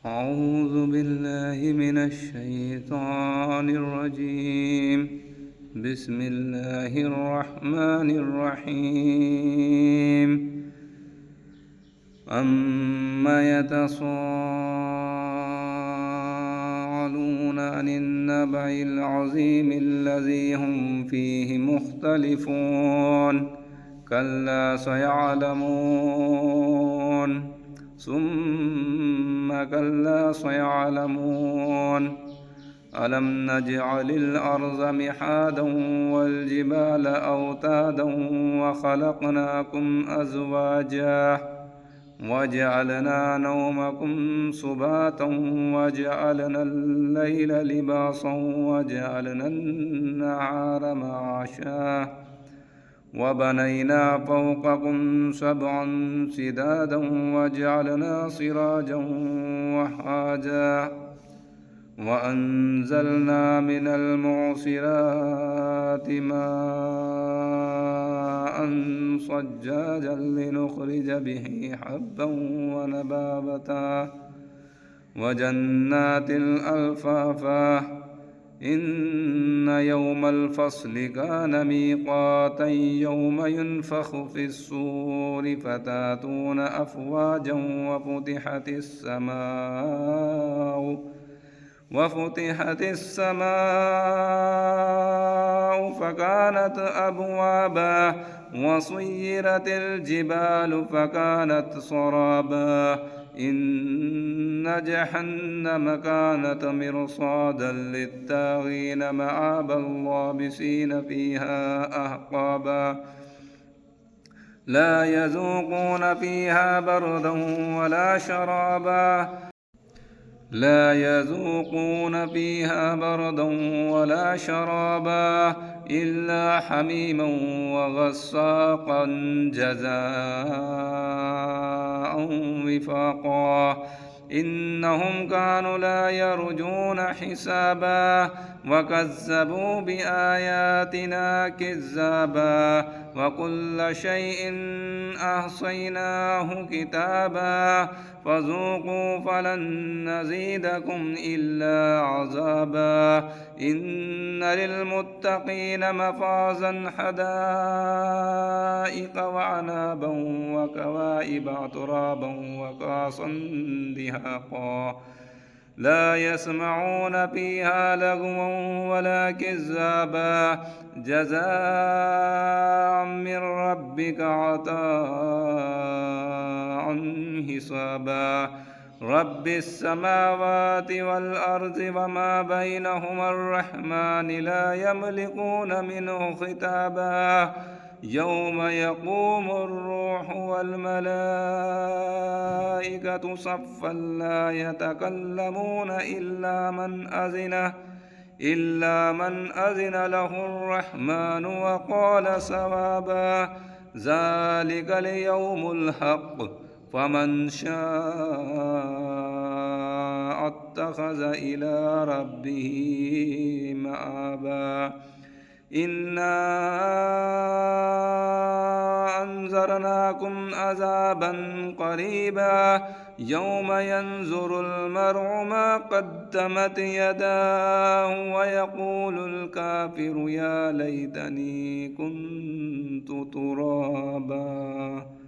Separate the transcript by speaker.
Speaker 1: أعوذ بالله من الشيطان الرجيم. بسم الله الرحمن الرحيم. أما يتصاءلون عن النبأ العظيم الذي هم فيه مختلفون كلا سيعلمون ثم كلا سيعلمون ألم نجعل الأرض مهادا والجبال أوتادا وخلقناكم أزواجا وجعلنا نومكم سباتا وجعلنا الليل لباسا وجعلنا النهار معاشا وبنينا فوقكم سبعا سدادا وجعلنا سراجا وحاجا وأنزلنا من المعصرات ماء صجاجا لنخرج به حبا ونباتا وجنات ألفافا إن يوم الفصل كان ميقاتا يوم ينفخ في الصور فتاتون أفواجا وفتحت السماء فكانت أبوابا وسيرت الجبال فكانت سرابا إن جهنم كانت مرصادا للطاغين مآبا لابسين فيها أحقابا لا يذوقون فيها بردا ولا شرابا إلا حميما وغساقا جزاء وفاقا إنهم كانوا لا يرجون حسابا وكذبوا بآياتنا كذابا وكل شيء أحصيناه كتابا فذوقوا فلن نزيدكم إلا عذابا إن للمتقين مفازا حدائق وعنابا وكواعب أترابا وكأسا دهاقا لا يسمعون فيها لغوا ولا كذابا جزاء من ربك عطاء حسابا رب السماوات والأرض وما بينهما الرحمن لا يملكون منه خطابا يوم يقوم الروح والملائكة صفا لا يتكلمون إلا من أذن له الرحمن وقال صوابا ذلك اليوم الحق فمن شاء اتخذ إلى ربه مآبا إنا أنذرناكم عذابا قريبا يوم ينظر المرء ما قدمت يداه ويقول الكافر يا ليتني كنت ترابا.